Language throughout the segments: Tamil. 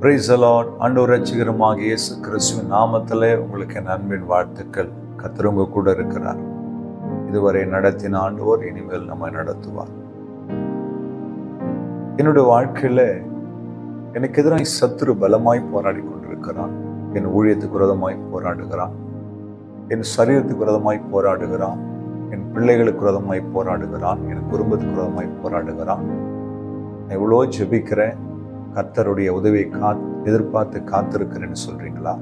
Praise the Lord. ஆண்டவர் ரட்சகருமாக இயேசு கிறிஸ்துவின் நாமத்திலே உங்களுக்கு என் அன்பின் வாழ்த்துக்கள். கர்த்தர் உங்க கூட இருக்கிறார். இதுவரை நடத்தின ஆண்டவர் இனிமேல் நம்மை நடத்துவார். என்னுடைய வாழ்க்கையில எனக்கு எதிராக சத்துரு பலமாய் போராடி கொண்டிருக்கிறான். என் ஊழியத்துக்கு விரோதமாய் போராடுகிறான், என் சரீரத்துக்கு விரோதமாய் போராடுகிறான், என் பிள்ளைகளுக்கு விரோதமாய் போராடுகிறான், என் குடும்பத்துக்கு விரோதமாய் போராடுகிறான். எவ்வளோ ஜெபிக்கிறேன், கர்த்தருடைய உதவியை எதிர்பார்த்து காத்திருக்கிறேன்னு சொல்றீங்களா?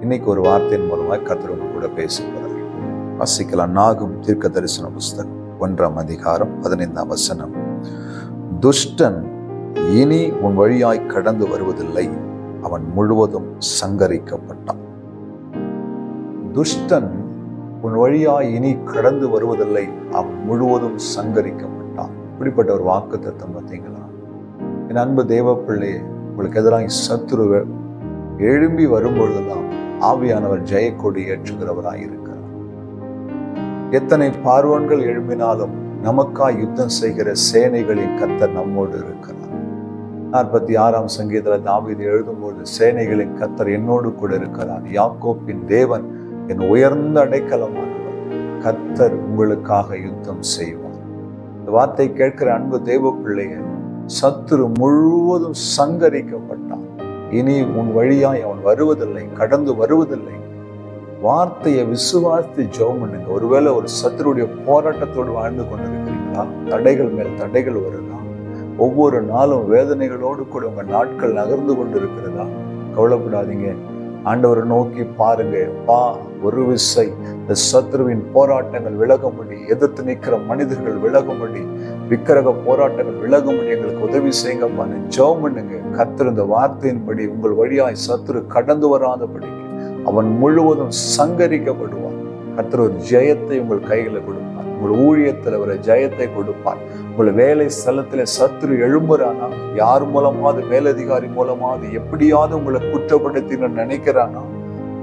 இன்னைக்கு ஒரு வார்த்தையின் மூலமாக கர்த்தர் உங்க கூட பேசுகிறார். வாசிக்கலாம். நாகும் தீர்க்க தரிசன புஸ்தகம் 1ஆம் அதிகாரம் 15ஆம் வசனம். துஷ்டன் இனி உன் வழியாய் கடந்து வருவதில்லை, அவன் முழுவதும் சங்கரிக்கப்பட்டான். துஷ்டன் உன் வழியாய் இனி கடந்து வருவதில்லை, அவன் முழுவதும் சங்கரிக்கப்பட்டான். இப்படிப்பட்ட ஒரு வாக்குத்தத்தம் பார்த்தீங்களா? என் அன்பு தேவ பிள்ளையே, உங்களுக்கு எதிராக சத்துரு எழும்பி வரும்பொழுதெல்லாம் ஆவியானவர் ஜெயக்கொடி ஏற்றுகிறவராய் இருக்கிறார். எத்தனை பார்வோன்கள் எழும்பினாலும் நமக்காய் யுத்தம் செய்கிற சேனைகளின் கர்த்தர் நம்மோடு இருக்கிறார். 46ஆம் சங்கீதத்தில் தாவீது எழுதும்போது, சேனைகளின் கர்த்தர் என்னோடு கூட இருக்கிறார், யாக்கோப்பின் தேவன் என் உயர்ந்த அடைக்கலமானவர், கர்த்தர் உங்களுக்காக யுத்தம் செய்வார். இந்த வார்த்தை கேட்கிற அன்பு தேவ பிள்ளையே, சத்துரு முழுவதும் சங்கரிக்கப்பட்டான். இனி உன் வழியாய் அவன் வருவதில்லை, கடந்து வருவதில்லை. வார்த்தையை விசுவாசித்து ஜெபம் பண்ணுங்க. ஒருவேளை ஒரு சத்துருடைய போராட்டத்தோடு வாழ்ந்து கொண்டிருக்கிறீங்களா? தடைகள் மேல் தடைகள் வருதா? ஒவ்வொரு நாளும் வேதனைகளோடு கூட உங்க நாட்கள் நகர்ந்து கொண்டு இருக்கிறதா? கவலைப்படாதீங்க. ஆண்டவரை நோக்கி பாருங்க. ஒரு விசை இந்த சத்ருவின் போராட்டங்கள் விலகும்படி, எதிர்த்து நிற்கிற மனிதர்கள் விலகும்படி, விக்கிரக போராட்டங்கள் விலகும்படி எங்களுக்கு உதவி செய்யுங்கப்பா. ஜெபம் பண்ணுங்க. கர்த்தர் இந்த வார்த்தையின்படி உங்கள் வழியாய் சத்ரு கடந்து வராதபடிக்கு அவன் முழுவதும் சங்கரிக்கப்படுவான். கர்த்தர் ஒரு ஜெயத்தை உங்கள் கையில கொடுப்பார். உங்கள் ஊழியத்தில் ஒரு ஜெயத்தை கொடுப்பார். உங்கள் வேலை ஸ்தலத்துல சத்ரு எழும்புறானா, யார் மூலமாவது, மேலதிகாரி மூலமாவது எப்படியாவது உங்களை குற்றப்படுத்தி நினைக்கிறானா,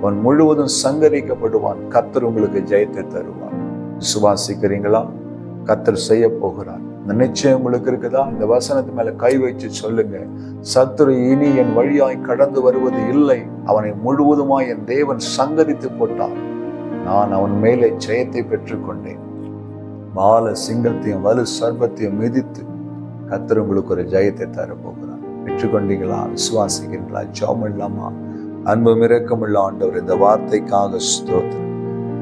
அவன் முழுவதும் சங்கரிக்கப்படுவான். கர்த்தர் உங்களுக்கு ஜெயத்தை தருவார். விசுவாசிக்கிறீங்களா? கர்த்தர் செய்ய போகிறார். இந்த நிச்சயம் உங்களுக்கு இருக்குதா? இந்த வசனத்து மேல கை வச்சு சொல்லுங்க. சத்துரு இனி என் வழியாய் கடந்து வருவது இல்லை, அவனை முழுவதுமாய் என் தேவன் சங்கரித்து போட்டான். நான் அவன் மேலே ஜெயத்தை பெற்றுக்கொண்டேன். பால சிங்கத்தையும் வலு சர்பத்தையும் மிதித்து கர்த்தர் உங்களுக்கு ஒரு ஜெயத்தை தர போகிறார். பெற்றுக்கொண்டீங்களா? விசுவாசிக்கிறீங்களா? ஜெபம் இல்லாமா? அன்பும் இரக்கமுள்ள ஆண்டவர், இந்த வார்த்தைக்காக ஸ்தோத்திரம்.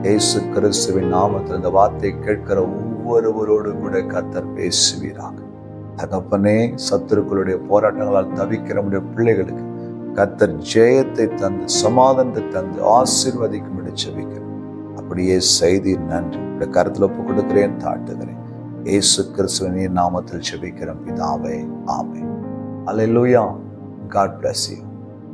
இயேசு கிறிஸ்துவின் நாமத்தில் இந்த வார்த்தை கேட்கிற ஒவ்வொருவரோடு கூட கர்த்தர் பேசுவீராக. தகப்பனே, சத்துருக்களுடைய போராட்டங்களால் தவிக்கிற நம்முடைய பிள்ளைகளுக்கு கர்த்தர் ஜெயத்தை தந்து, சமாதானத்தை தந்து, ஆசீர்வதிக்கும்படி ஜெபிக்கிறேன். அப்படியே செய்தி நன்றி. இந்த கருத்தில் ஒப்பு கொடுக்கிறேன், தாட்டுகிறேன். இயேசு கிறிஸ்துவின் நாமத்தில் ஜெபிக்கிறேன் பிதாவே, ஆமென். அல்லேலூயா. God bless you.